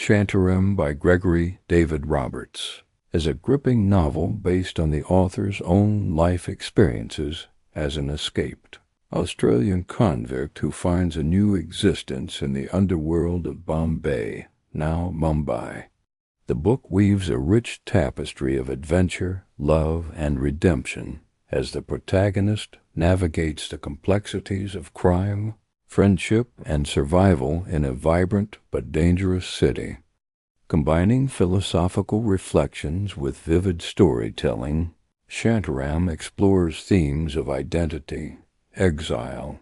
Shantaram by Gregory David Roberts is a gripping novel based on the author's own life experiences as an escaped Australian convict who finds a new existence in the underworld of Bombay, now Mumbai. The book weaves a rich tapestry of adventure, love, and redemption as the protagonist navigates the complexities of crime, friendship, and survival in a vibrant but dangerous city. Combining philosophical reflections with vivid storytelling, Shantaram explores themes of identity, exile,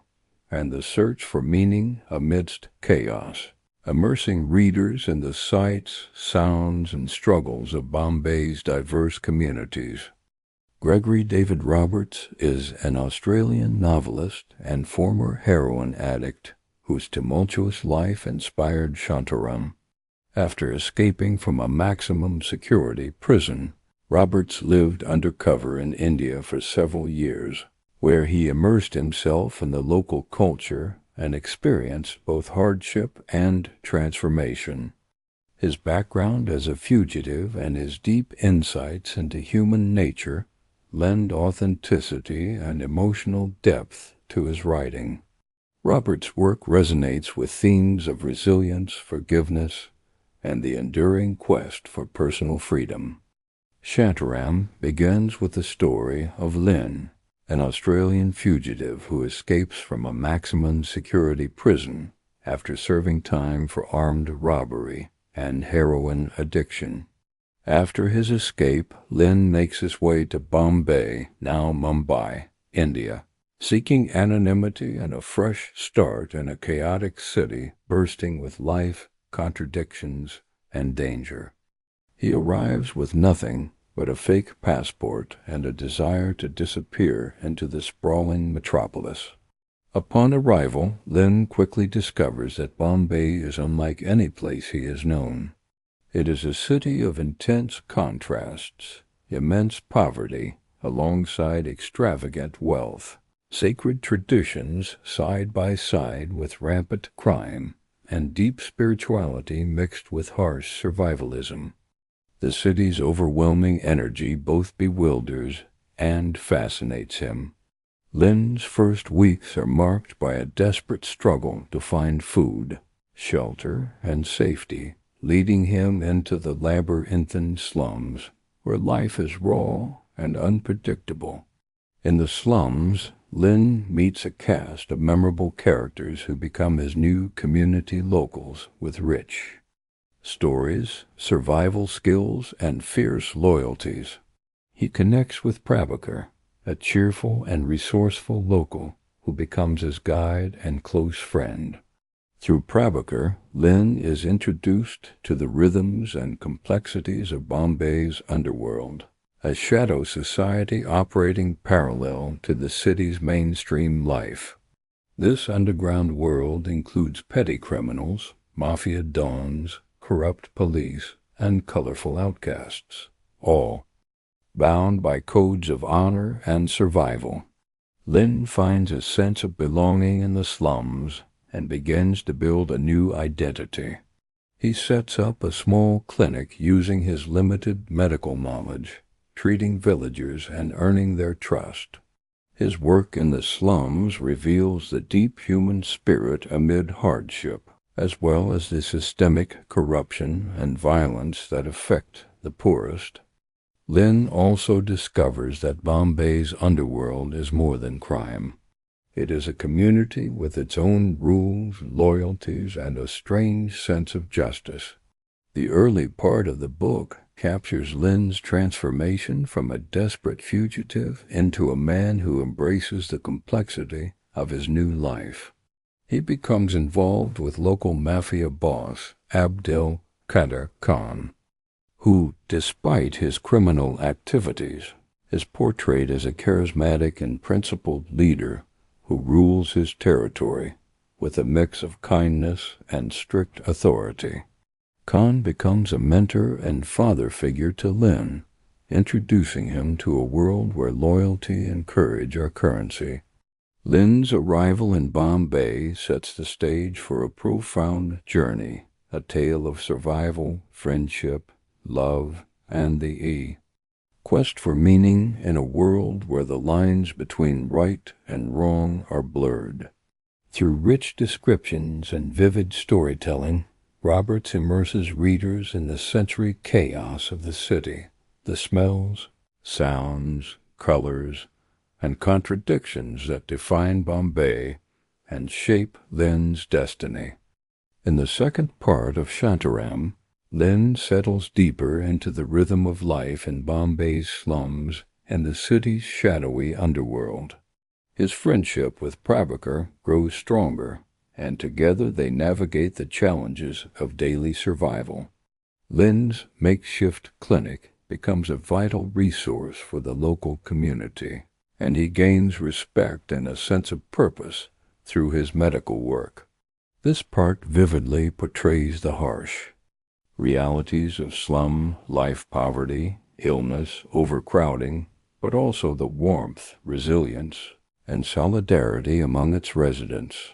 and the search for meaning amidst chaos, immersing readers in the sights, sounds, and struggles of Bombay's diverse communities. Gregory David Roberts is an Australian novelist and former heroin addict whose tumultuous life inspired Shantaram. After escaping from a maximum security prison, Roberts lived undercover in India for several years, where he immersed himself in the local culture and experienced both hardship and transformation. His background as a fugitive and his deep insights into human nature lend authenticity and emotional depth to his writing. Roberts' work resonates with themes of resilience, forgiveness, and the enduring quest for personal freedom. Shantaram begins with the story of Lynn, an Australian fugitive who escapes from a maximum security prison after serving time for armed robbery and heroin addiction. After his escape, Lynn makes his way to Bombay, now Mumbai, India, seeking anonymity and a fresh start in a chaotic city bursting with life, contradictions, and danger. He arrives with nothing but a fake passport and a desire to disappear into the sprawling metropolis. Upon arrival, Lynn quickly discovers that Bombay is unlike any place he has known. It is a city of intense contrasts, immense poverty alongside extravagant wealth, sacred traditions side by side with rampant crime, and deep spirituality mixed with harsh survivalism. The city's overwhelming energy both bewilders and fascinates him. Lynn's first weeks are marked by a desperate struggle to find food, shelter, and safety, leading him into the labyrinthine slums, where life is raw and unpredictable. In the slums, Lynn meets a cast of memorable characters who become his new community locals with rich stories, survival skills, and fierce loyalties. He connects with Prabhakar, a cheerful and resourceful local who becomes his guide and close friend. Through Prabhakar, Lynn is introduced to the rhythms and complexities of Bombay's underworld, a shadow society operating parallel to the city's mainstream life. This underground world includes petty criminals, mafia dons, corrupt police, and colorful outcasts, all bound by codes of honor and survival. Lynn finds a sense of belonging in the slums and begins to build a new identity. He sets up a small clinic using his limited medical knowledge, treating villagers and earning their trust. His work in the slums reveals the deep human spirit amid hardship, as well as the systemic corruption and violence that affect the poorest. Lynn also discovers that Bombay's underworld is more than crime. It is a community with its own rules, loyalties, and a strange sense of justice. The early part of the book captures Lynn's transformation from a desperate fugitive into a man who embraces the complexity of his new life. He becomes involved with local mafia boss Abdel Kader Khan, who, despite his criminal activities, is portrayed as a charismatic and principled leader who rules his territory with a mix of kindness and strict authority. Khan becomes a mentor and father figure to Lynn, introducing him to a world where loyalty and courage are currency. Lynn's arrival in Bombay sets the stage for a profound journey a tale of survival, friendship, love, and the quest for meaning in a world where the lines between right and wrong are blurred. Through rich descriptions and vivid storytelling, Roberts immerses readers in the sensory chaos of the city, the smells, sounds, colors, and contradictions that define Bombay and shape Lynn's destiny. In the second part of Shantaram, Lynn settles deeper into the rhythm of life in Bombay's slums and the city's shadowy underworld. His friendship with Prabhakar grows stronger, and together they navigate the challenges of daily survival. Lynn's makeshift clinic becomes a vital resource for the local community, and he gains respect and a sense of purpose through his medical work. This part vividly portrays the harsh realities of slum life, poverty, illness, overcrowding, but also the warmth, resilience, and solidarity among its residents.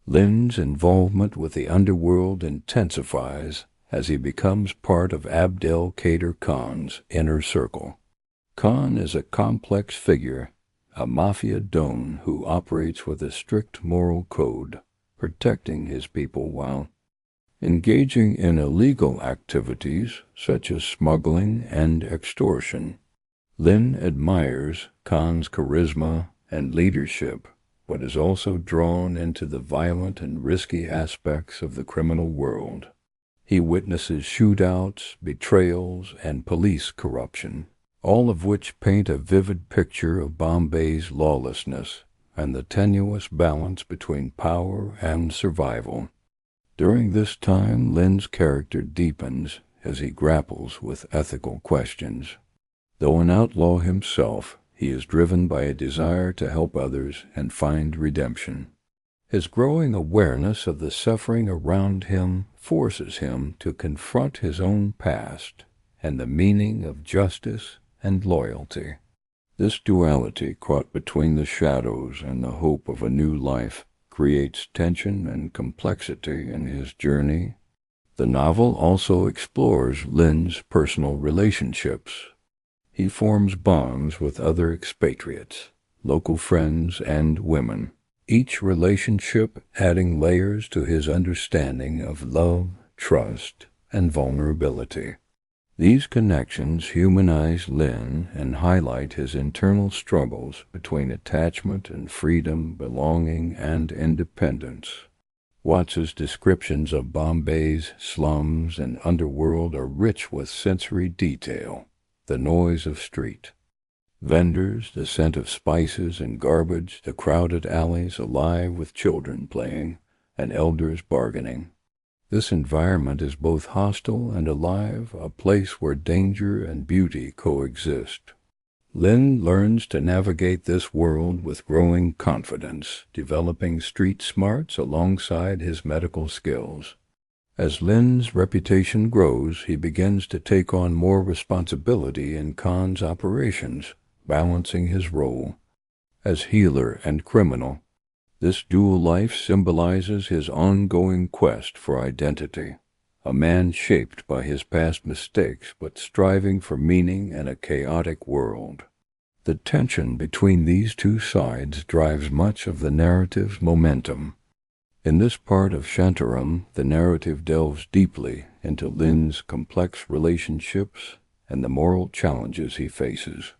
Lynn's involvement with the underworld intensifies as he becomes part of Abdel Kader Khan's inner circle. Khan is a complex figure, a mafia don who operates with a strict moral code, protecting his people while engaging in illegal activities such as smuggling and extortion. Lynn admires Khan's charisma and leadership, but is also drawn into the violent and risky aspects of the criminal world. He witnesses shootouts, betrayals, and police corruption, all of which paint a vivid picture of Bombay's lawlessness and the tenuous balance between power and survival. During this time, Lynn's character deepens as he grapples with ethical questions. Though an outlaw himself, he is driven by a desire to help others and find redemption. His growing awareness of the suffering around him forces him to confront his own past and the meaning of justice and loyalty. This duality, caught between the shadows and the hope of a new life, creates tension and complexity in his journey. The novel also explores Lynn's personal relationships. He forms bonds with other expatriates, local friends, and women, each relationship adding layers to his understanding of love, trust, and vulnerability. These connections humanize Lynn and highlight his internal struggles between attachment and freedom, belonging and independence. Watts's descriptions of Bombay's slums and underworld are rich with sensory detail. The noise of street vendors, the scent of spices and garbage, the crowded alleys alive with children playing and elders bargaining. This environment is both hostile and alive, a place where danger and beauty coexist. Lynn learns to navigate this world with growing confidence, developing street smarts alongside his medical skills. As Lynn's reputation grows, he begins to take on more responsibility in Khan's operations, balancing his role as healer and criminal. This dual life symbolizes his ongoing quest for identity, a man shaped by his past mistakes but striving for meaning in a chaotic world. The tension between these two sides drives much of the narrative's momentum. In this part of Shantaram, the narrative delves deeply into Lynn's complex relationships and the moral challenges he faces.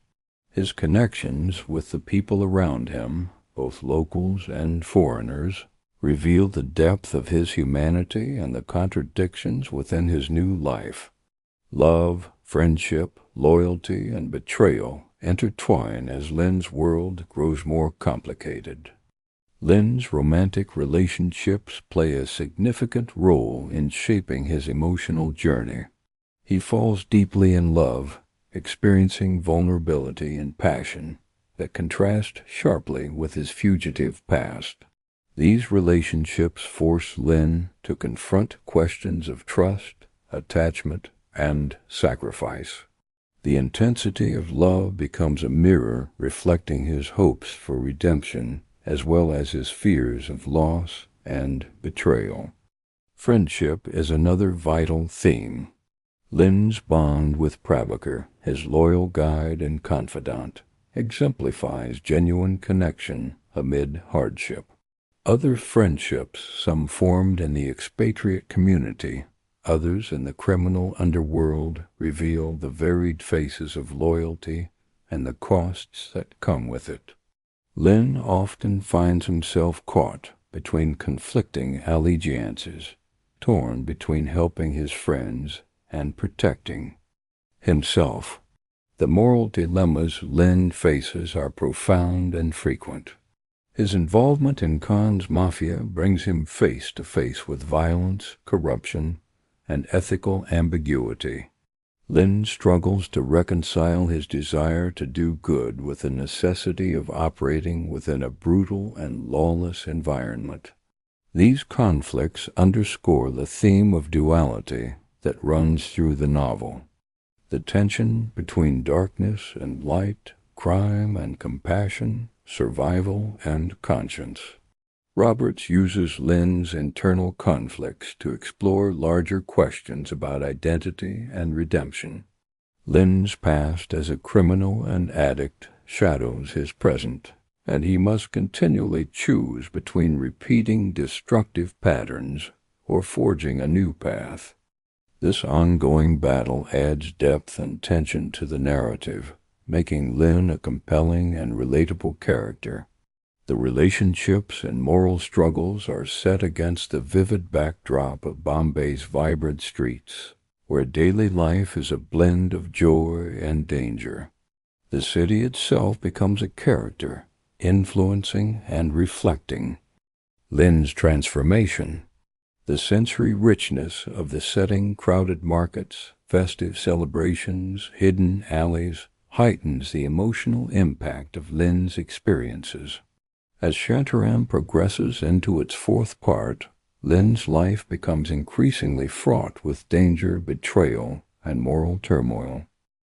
His connections with the people around him, both locals and foreigners, reveal the depth of his humanity and the contradictions within his new life. Love, friendship, loyalty, and betrayal intertwine as Lynn's world grows more complicated. Lynn's romantic relationships play a significant role in shaping his emotional journey. He falls deeply in love, experiencing vulnerability and passion that contrast sharply with his fugitive past. These relationships force Lynn to confront questions of trust, attachment, and sacrifice. The intensity of love becomes a mirror reflecting his hopes for redemption as well as his fears of loss and betrayal. Friendship is another vital theme. Lin's bond with Prabhakar, his loyal guide and confidant, exemplifies genuine connection amid hardship. Other friendships, some formed in the expatriate community, others in the criminal underworld, reveal the varied faces of loyalty and the costs that come with it. Lin often finds himself caught between conflicting allegiances, torn between helping his friends and protecting himself. The moral dilemmas Lin faces are profound and frequent. His involvement in Khan's mafia brings him face to face with violence, corruption, and ethical ambiguity. Lin struggles to reconcile his desire to do good with the necessity of operating within a brutal and lawless environment. These conflicts underscore the theme of duality that runs through the novel. The tension between darkness and light, crime and compassion, survival and conscience. Roberts uses Lin's internal conflicts to explore larger questions about identity and redemption. Lin's past as a criminal and addict shadows his present, and he must continually choose between repeating destructive patterns or forging a new path. This ongoing battle adds depth and tension to the narrative, making Lin a compelling and relatable character. The relationships and moral struggles are set against the vivid backdrop of Bombay's vibrant streets, where daily life is a blend of joy and danger. The city itself becomes a character, influencing and reflecting Lin's transformation. The sensory richness of the setting, crowded markets, festive celebrations, hidden alleys, heightens the emotional impact of Lin's experiences. As Shantaram progresses into its fourth part, Lin's life becomes increasingly fraught with danger, betrayal, and moral turmoil.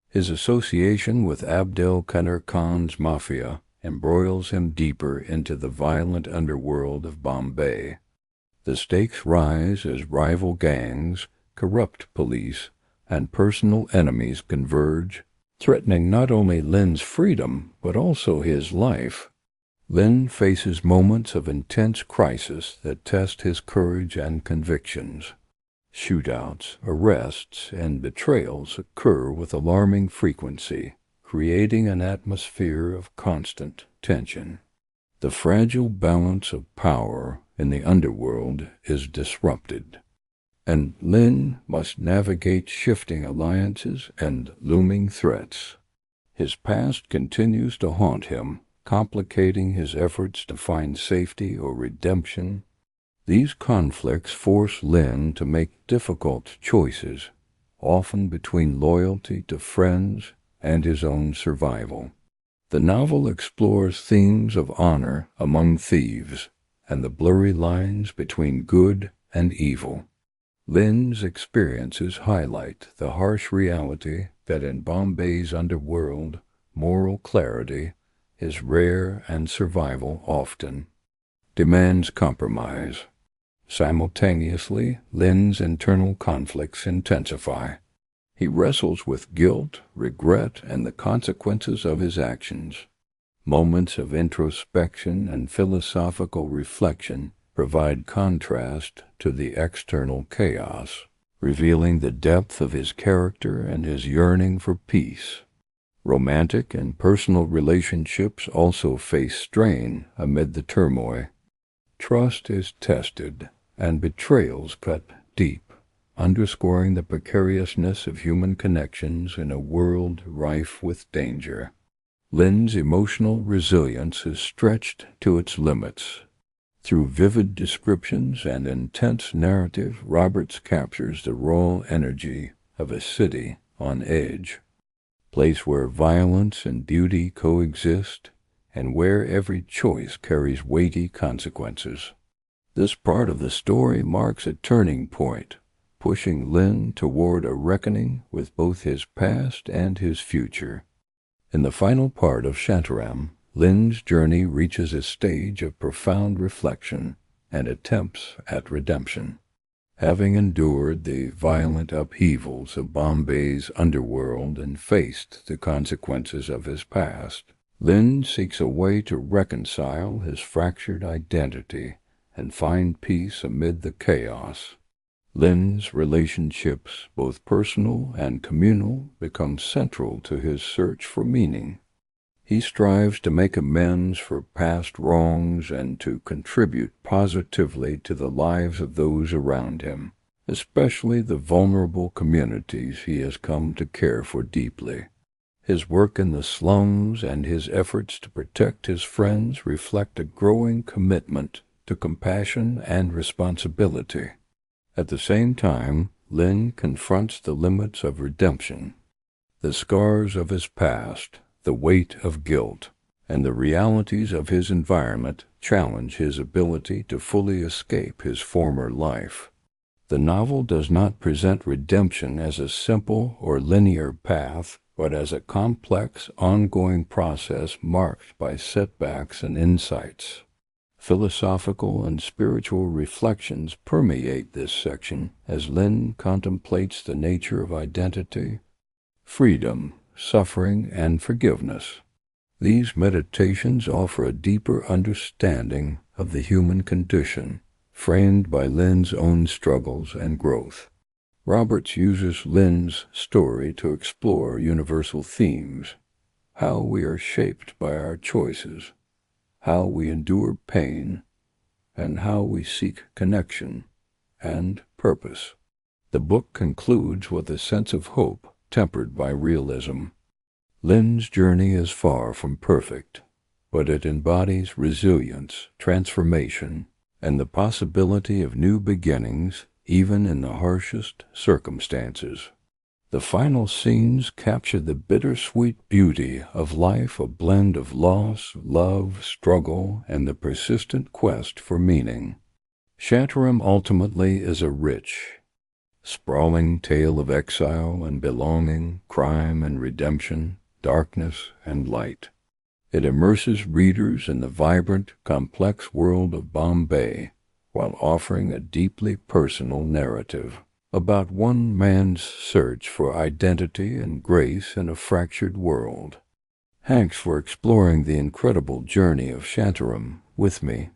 His association with Abdel Kader Khan's mafia embroils him deeper into the violent underworld of Bombay. The stakes rise as rival gangs, corrupt police, and personal enemies converge, threatening not only Lin's freedom but also his life. Lin faces moments of intense crisis that test his courage and convictions. Shootouts, arrests, and betrayals occur with alarming frequency, creating an atmosphere of constant tension. The fragile balance of power in the underworld is disrupted, and Lin must navigate shifting alliances and looming threats. His past continues to haunt him, complicating his efforts to find safety or redemption. These conflicts force Lin to make difficult choices, often between loyalty to friends and his own survival. The novel explores themes of honor among thieves and the blurry lines between good and evil. Lin's experiences highlight the harsh reality that in Bombay's underworld, moral clarity is rare and survival often demands compromise. Simultaneously, Lin's internal conflicts intensify. He wrestles with guilt, regret, and the consequences of his actions. Moments of introspection and philosophical reflection provide contrast to the external chaos, revealing the depth of his character and his yearning for peace. Romantic and personal relationships also face strain amid the turmoil. Trust is tested, and betrayals cut deep, underscoring the precariousness of human connections in a world rife with danger. Lin's emotional resilience is stretched to its limits. Through vivid descriptions and intense narrative, Roberts captures the raw energy of a city on edge, a place where violence and beauty coexist, and where every choice carries weighty consequences. This part of the story marks a turning point, pushing Lin toward a reckoning with both his past and his future. In the final part of Shantaram, Lin's journey reaches a stage of profound reflection and attempts at redemption. Having endured the violent upheavals of Bombay's underworld and faced the consequences of his past, Lynn seeks a way to reconcile his fractured identity and find peace amid the chaos. Lynn's relationships, both personal and communal, become central to his search for meaning. He strives to make amends for past wrongs and to contribute positively to the lives of those around him, especially the vulnerable communities he has come to care for deeply. His work in the slums and his efforts to protect his friends reflect a growing commitment to compassion and responsibility. At the same time, Lynn confronts the limits of redemption. The scars of his past, the weight of guilt, and the realities of his environment challenge his ability to fully escape his former life. The novel does not present redemption as a simple or linear path, but as a complex, ongoing process marked by setbacks and insights. Philosophical and spiritual reflections permeate this section as Lynn contemplates the nature of identity, freedom, suffering, and forgiveness. These meditations offer a deeper understanding of the human condition, framed by Lynn's own struggles and growth. Roberts uses Lynn's story to explore universal themes: how we are shaped by our choices, how we endure pain, and how we seek connection and purpose. The book concludes with a sense of hope tempered by realism. Lynn's journey is far from perfect, but it embodies resilience, transformation, and the possibility of new beginnings even in the harshest circumstances. The final scenes capture the bittersweet beauty of life, a blend of loss, love, struggle, and the persistent quest for meaning. Shantaram ultimately is a rich, sprawling tale of exile and belonging, crime and redemption, darkness and light. It immerses readers in the vibrant, complex world of Bombay while offering a deeply personal narrative about one man's search for identity and grace in a fractured world. Thanks for exploring the incredible journey of Shantaram with me.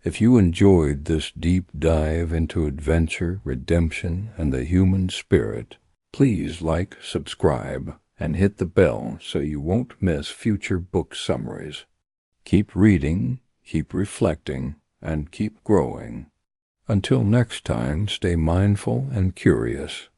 If you enjoyed this deep dive into adventure, redemption, and the human spirit, please like, subscribe, and hit the bell so you won't miss future book summaries. Keep reading, keep reflecting, and keep growing. Until next time, stay mindful and curious.